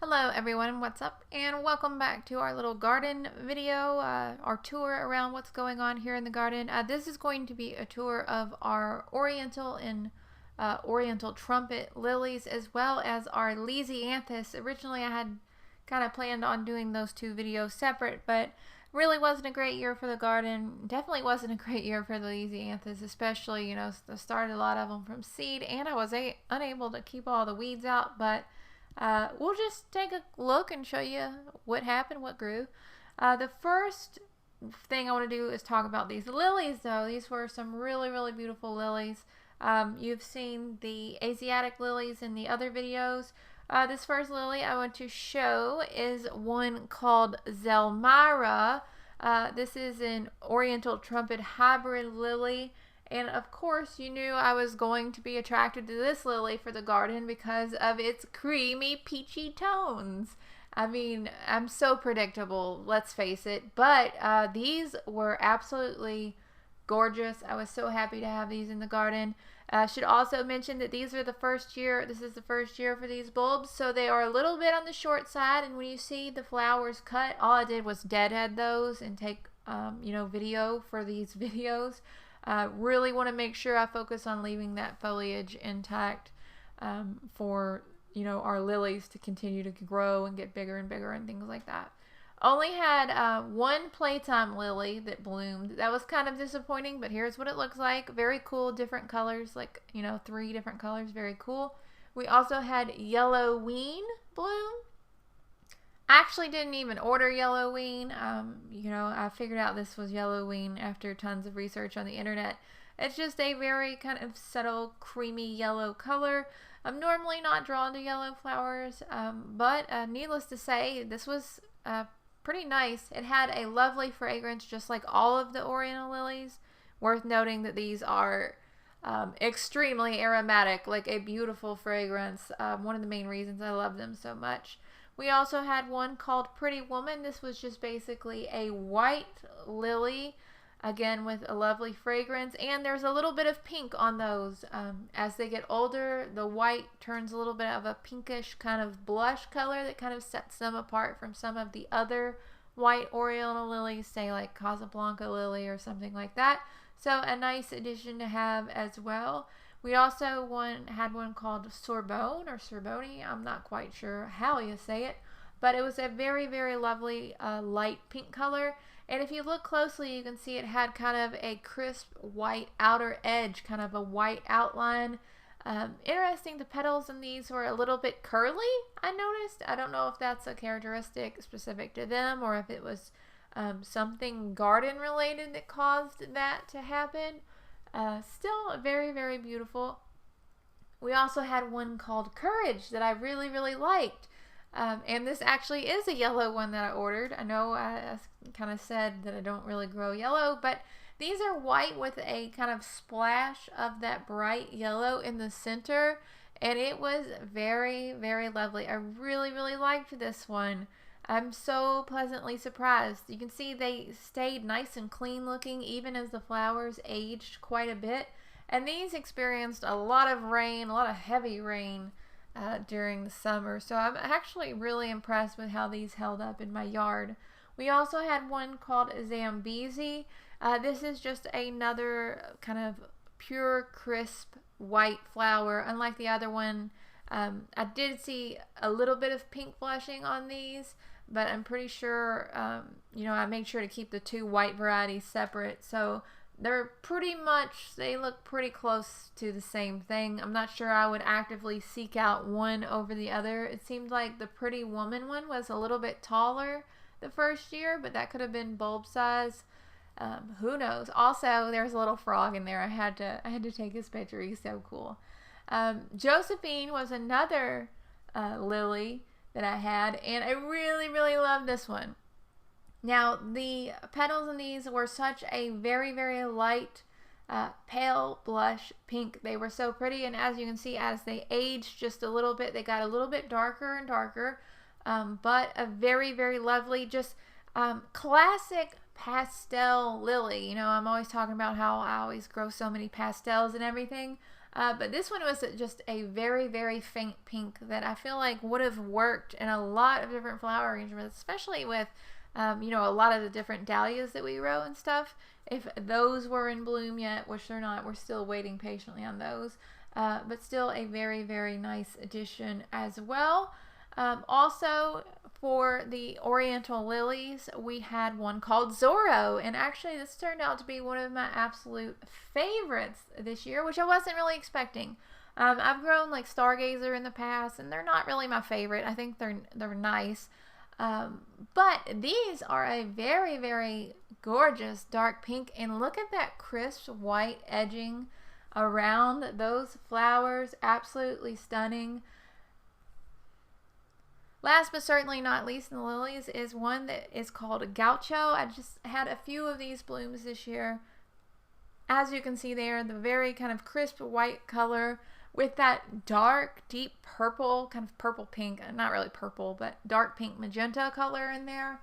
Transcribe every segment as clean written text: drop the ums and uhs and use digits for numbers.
Hello everyone, what's up? And welcome back to our little garden video, our tour around what's going on here in the garden. This is going to be a tour of our oriental and oriental trumpet lilies, as well as our LISIANTHUS. Originally I had kind of planned on doing those two videos separate, but really wasn't a great year for the garden. Definitely wasn't a great year for the LISIANTHUS, especially, I started a lot of them from seed, and I was unable to keep all the weeds out, but we'll just take a look and show you what happened, what grew. The first thing I want to do is talk about these lilies, though. These were some really, really beautiful lilies. You've seen the Asiatic lilies in the other videos. This first lily I want to show is one called Zelmira. This is an Oriental Trumpet hybrid lily. And of course, you knew I was going to be attracted to this lily for the garden because of its creamy, peachy tones. I mean, I'm so predictable, let's face it. But these were absolutely gorgeous. I was so happy to have these in the garden. Should also mention that these are the first year. This is the first year for these bulbs, so they are a little bit on the short side. And when you see the flowers cut, all I did was deadhead those and take, video for these videos. Really want to make sure I focus on leaving that foliage intact for, our lilies to continue to grow and get bigger and bigger and things like that. Only had one playtime lily that bloomed. That was kind of disappointing, but here's what it looks like. Very cool, different colors, 3 different colors. Very cool. We also had Yellowween bloom. I actually didn't even order Yellowween. I figured out this was Yellowween after tons of research on the internet. It's just a very kind of subtle, creamy yellow color. I'm normally not drawn to yellow flowers, but needless to say, this was pretty nice. It had a lovely fragrance, just like all of the Oriental lilies. Worth noting that these are extremely aromatic, like a beautiful fragrance. One of the main reasons I love them so much. We also had one called Pretty Woman. This was just basically a white lily, again with a lovely fragrance, and there's a little bit of pink on those. As they get older, the white turns a little bit of a pinkish kind of blush color that kind of sets them apart from some of the other white Oriental lilies, say like Casablanca lily or something like that. So a nice addition to have as well. We also had one called Sorbonne or Sorbonne. I'm not quite sure how you say it, but it was a very, very lovely light pink color. And if you look closely, you can see it had kind of a crisp white outer edge, kind of a white outline. Interesting, the petals in these were a little bit curly, I noticed. I don't know if that's a characteristic specific to them or if it was something garden related that caused that to happen. Still very, very beautiful. We also had one called Courage that I really, really liked. And this actually is a yellow one that I ordered. I know I kind of said that I don't really grow yellow, but these are white with a kind of splash of that bright yellow in the center. And it was very, very lovely. I really, really liked this one. I'm so pleasantly surprised. You can see they stayed nice and clean looking even as the flowers aged quite a bit. And these experienced a lot of rain, a lot of heavy rain during the summer. So I'm actually really impressed with how these held up in my yard. We also had one called Zambezi. This is just another kind of pure, crisp white flower. Unlike the other one, I did see a little bit of pink blushing on these, but I'm pretty sure, I made sure to keep the two white varieties separate. So they're they look pretty close to the same thing. I'm not sure I would actively seek out one over the other. It seemed like the Pretty Woman one was a little bit taller the first year, but that could have been bulb size. Who knows? Also, there's a little frog in there. I had to take his picture. He's so cool. Josephine was another lily that I had, and I really, really love this one. Now, the petals in these were such a very, very light, pale blush pink. They were so pretty, and as you can see, as they aged just a little bit, they got a little bit darker and darker, but a very, very lovely, just classic pastel lily. I'm always talking about how I always grow so many pastels and everything. But this one was just a very, very faint pink that I feel like would have worked in a lot of different flower arrangements, especially with, you know, a lot of the different dahlias that we grow and stuff. If those were in bloom yet, which they're not, we're still waiting patiently on those. But still a very, very nice addition as well. Also, for the Oriental lilies, we had one called Zorro, and actually this turned out to be one of my absolute favorites this year, which I wasn't really expecting. I've grown like Stargazer in the past, and they're not really my favorite. I think they're nice, but these are a very, very gorgeous dark pink, and look at that crisp white edging around those flowers. Absolutely stunning. Last but certainly not least in the lilies is one that is called Gaucho. I just had a few of these blooms this year. As you can see there, the very kind of crisp white color with that dark, deep purple, kind of purple pink, not really purple, but dark pink magenta color in there.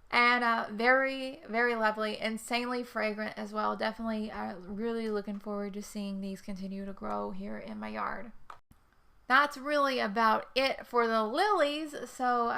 And very, very lovely, insanely fragrant as well. Definitely really looking forward to seeing these continue to grow here in my yard. That's really about it for the lilies. So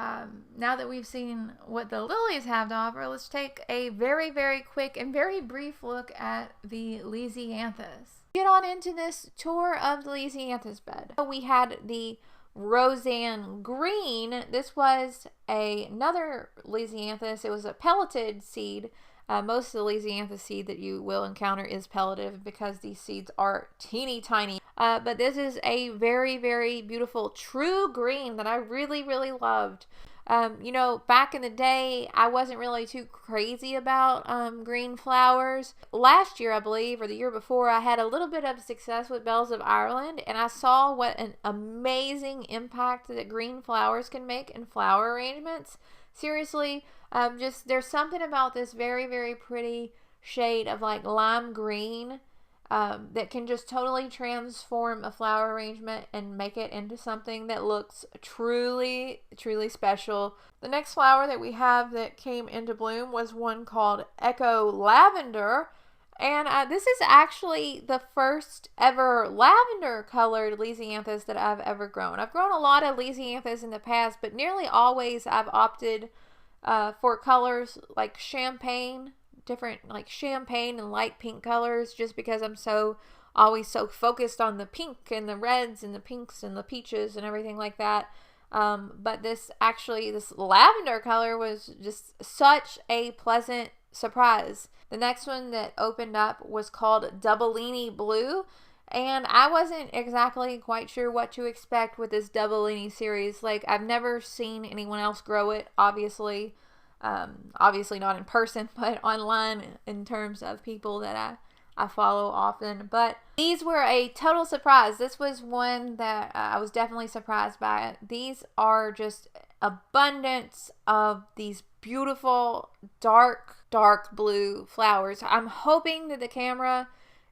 now that we've seen what the lilies have to offer, let's take a very, very quick and very brief look at the Lisianthus. Get on into this tour of the Lisianthus bed. We had the Roseanne Green. This was another Lisianthus. It was a pelleted seed. Most of the Lisianthus seed that you will encounter is pelleted because these seeds are teeny tiny. But this is a very, very beautiful true green that I really, really loved. You know, back in the day, I wasn't really too crazy about green flowers. Last year, I believe, or the year before, I had a little bit of success with Bells of Ireland, and I saw what an amazing impact that green flowers can make in flower arrangements. Seriously, just there's something about this very, very pretty shade of like lime green that can just totally transform a flower arrangement and make it into something that looks truly, truly special. The next flower that we have that came into bloom was one called Echo Lavender. And this is actually the first ever lavender colored Lisianthus that I've ever grown. I've grown a lot of Lisianthus in the past, but nearly always I've opted for colors like champagne, different like champagne and light pink colors, just because I'm always so focused on the pink and the reds and the pinks and the peaches and everything like that. But this lavender color was just such a pleasant surprise. The next one that opened up was called Doubleini Blue, and I wasn't exactly quite sure what to expect with this Doubleini series. Like, I've never seen anyone else grow it, obviously. Obviously not in person, but online in terms of people that I follow often. But these were a total surprise. This was one that I was definitely surprised by. These are just abundance of these beautiful dark blue flowers. I'm hoping that the camera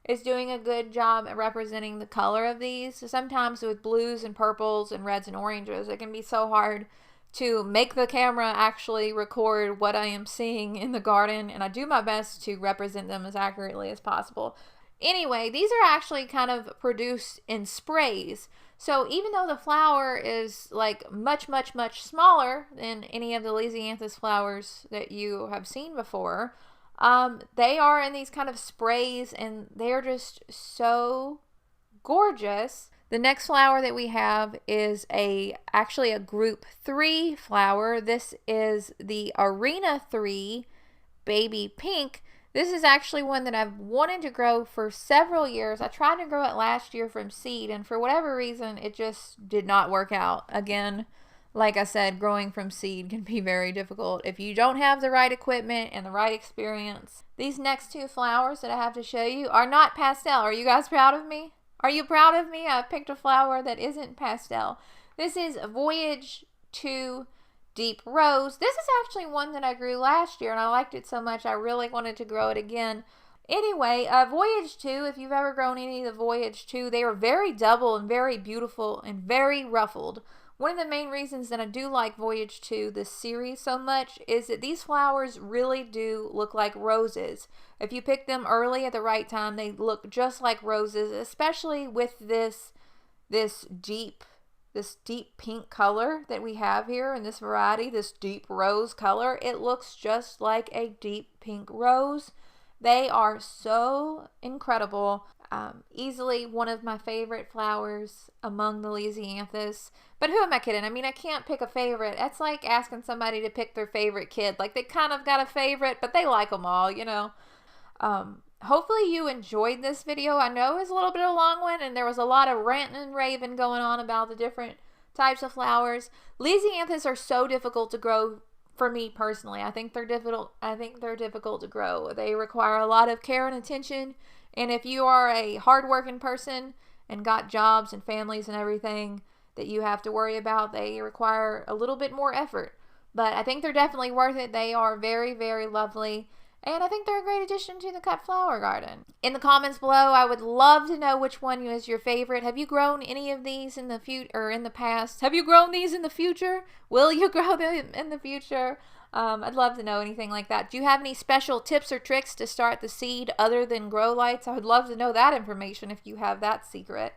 is doing a good job at representing the color of these. So sometimes with blues and purples and reds and oranges, it can be so hard to make the camera actually record what I am seeing in the garden, and I do my best to represent them as accurately as possible. Anyway, these are actually kind of produced in sprays. So even though the flower is like much, much, much smaller than any of the Lisianthus flowers that you have seen before, they are in these kind of sprays, and they're just so gorgeous. The next flower that we have is actually a group 3 flower. This is the Arena 3 Baby Pink. This is actually one that I've wanted to grow for several years. I tried to grow it last year from seed, and for whatever reason, it just did not work out. Again, like I said, growing from seed can be very difficult if you don't have the right equipment and the right experience. These next 2 flowers that I have to show you are not pastel. Are you guys proud of me? Are you proud of me? I picked a flower that isn't pastel. This is Voyage 2 Deep Rose. This is actually one that I grew last year, and I liked it so much I really wanted to grow it again. Anyway, Voyage 2, if you've ever grown any of the Voyage 2, they are very double and very beautiful and very ruffled, One of the main reasons that I do like Voyage 2, this series, so much is that these flowers really do look like roses. If you pick them early at the right time, they look just like roses, especially with this deep pink color that we have here in this variety, this deep rose color. It looks just like a deep pink rose. They are so incredible. Easily one of my favorite flowers among the Lisianthus. But who am I kidding? I mean, I can't pick a favorite. That's like asking somebody to pick their favorite kid. Like, they kind of got a favorite, but they like them all, you know. Hopefully you enjoyed this video. I know it was a little bit of a long one, and there was a lot of ranting and raving going on about the different types of flowers. Lisianthus are so difficult to grow for me personally. I think they're difficult to grow. They require a lot of care and attention. And if you are a hardworking person and got jobs and families and everything that you have to worry about, they require a little bit more effort. But I think they're definitely worth it. They are very, very lovely. And I think they're a great addition to the cut flower garden. In the comments below, I would love to know which one is your favorite. Have you grown any of these in the in the past? Have you grown these in the future? Will you grow them in the future? I'd love to know anything like that. Do you have any special tips or tricks to start the seed other than grow lights? I would love to know that information if you have that secret.